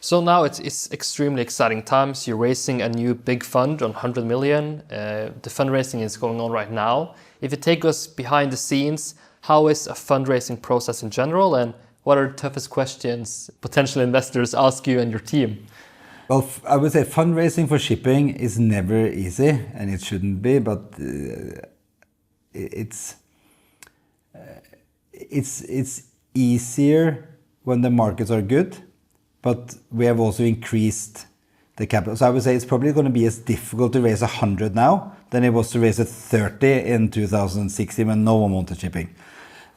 So now it's extremely exciting times. You're raising a new big fund on 100 million. The fundraising is going on right now. If you take us behind the scenes, how is a fundraising process in general, and what are the toughest questions potential investors ask you and your team? Well, I would say fundraising for shipping is never easy, and it shouldn't be, but it's easier when the markets are good, but we have also increased the capital. So I would say it's probably going to be as difficult to raise 100 now than it was to raise 30 in 2016 when no one wanted shipping.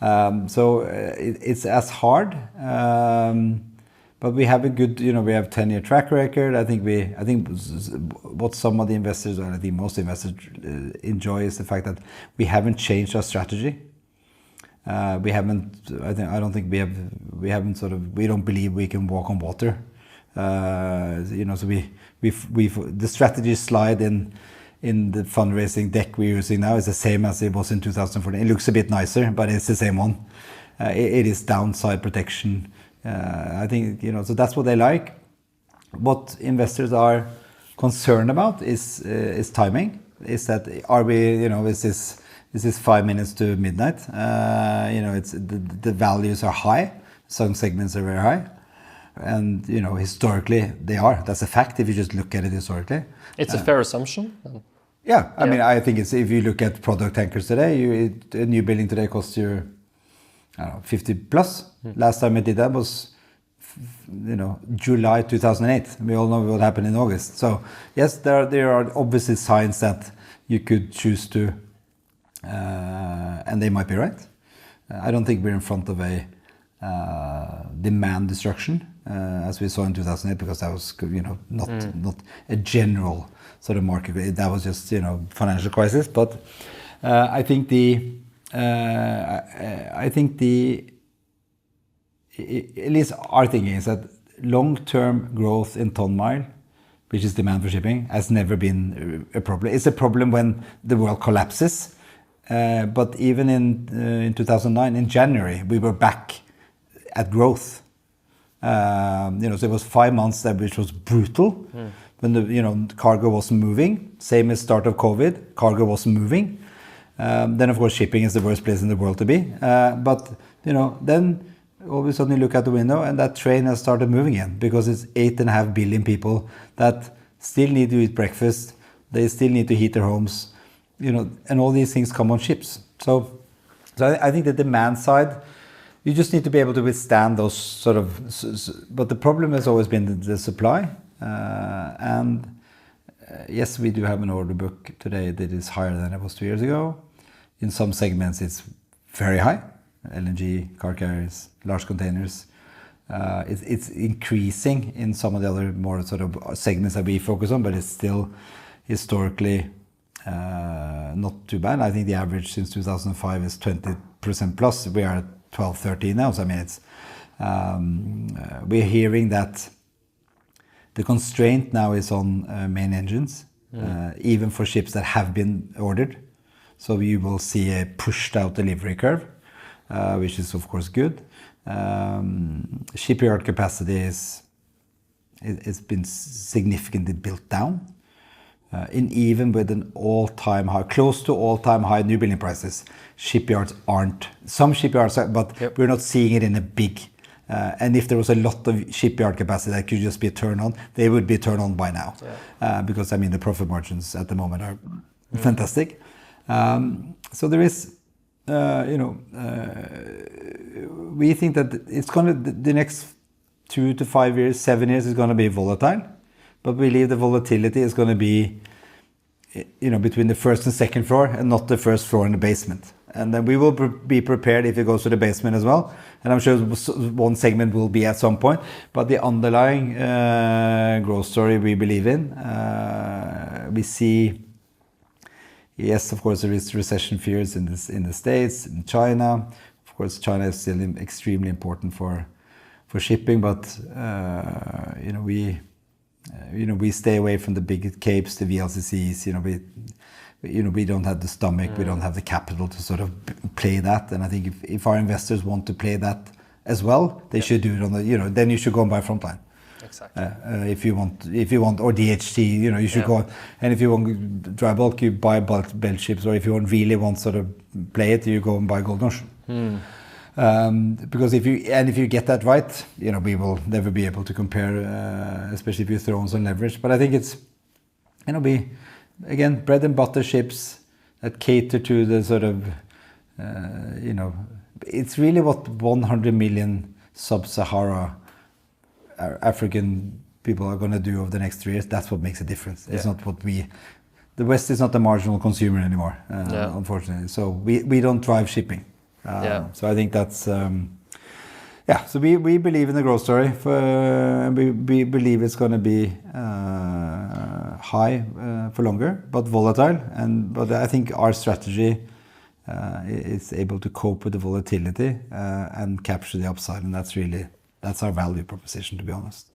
So it's as hard, but we have a good, we have 10-year track record. I think what some of the investors, or I think most investors enjoy, is the fact that we haven't changed our strategy. We don't believe we can walk on water. So the strategy slide in the fundraising deck we're using now is the same as it was in 2014. It looks a bit nicer, but it's the same one. It is downside protection. I think, so that's what they like. What investors are concerned about is timing. Is that, is this 5 minutes to midnight? It's the values are high. Some segments are very high. And, historically they are. That's a fact if you just look at it historically. It's a fair assumption. Yeah, I mean, I think it's, if you look at product tankers today, a new building today costs you, I don't know, 50 plus. Last time I did that was, July 2008. We all know what happened in August. So yes, there are obviously signs that you could choose to, and they might be right. I don't think we're in front of a demand destruction as we saw in 2008, because that was, not a general sort of market. That was just, financial crisis. But I think at least our thinking is that long-term growth in ton mile, which is demand for shipping, has never been a problem. It's a problem when the world collapses. But even in 2009, in January, we were back at growth. So it was 5 months which was brutal. When the cargo wasn't moving. Same as start of COVID, cargo wasn't moving. Then of course shipping is the worst place in the world to be. But then all of a sudden you look out the window and that train has started moving again, because it's 8.5 billion people that still need to eat breakfast. They still need to heat their homes, and all these things come on ships. So I think the demand side, you just need to be able to withstand those sort of, but the problem has always been the supply. Yes, we do have an order book today that is higher than it was 2 years ago. In some segments it's very high. LNG, car carriers, large containers. It's increasing in some of the other more sort of segments that we focus on, but it's still historically not too bad. I think the average since 2005 is 20% plus. We are at 12, 13 now. So I mean, it's we're hearing that the constraint now is on main engines, even for ships that have been ordered. So you will see a pushed out delivery curve, which is of course good. Shipyard capacity it's been significantly built down. Even with an all-time high, close to all-time high new building prices, shipyards aren't. Some shipyards are, but we're not seeing it in a big. And if there was a lot of shipyard capacity that could just be turned on, they would be turned on by now. Because I mean the profit margins at the moment are fantastic. So there is, we think that it's going to, the next 2 to 5 years, 7 years is going to be volatile. But we believe the volatility is going to be, between the first and second floor, and not the first floor and the basement. And then we will be prepared if it goes to the basement as well. And I'm sure one segment will be at some point. But the underlying growth story we believe in, we see, yes, of course, there is recession fears in the States, in China. Of course, China is still extremely important for shipping, but we stay away from the big capes, the VLCCs. We don't have the stomach, we don't have the capital to sort of play that. And I think if our investors want to play that as well, they should do it on the, then you should go and buy Frontline. Exactly. If you want, or DHT, you should go. And if you want dry bulk, you buy belt ships, or if you really want sort of play it, you go and buy Golden Ocean. Because if you get that right, we will never be able to compare, especially if you throw on some leverage. But I think it's, again, bread and butter ships that cater to the sort of, it's really what 100 million sub-Sahara African people are going to do over the next 3 years. That's what makes a difference. It's not what the West is not the marginal consumer anymore, unfortunately. So we don't drive shipping. So I think that's, so we believe in the growth story, and we believe it's going to be high for longer, but volatile. But I think our strategy is able to cope with the volatility and capture the upside, and that's our value proposition, to be honest.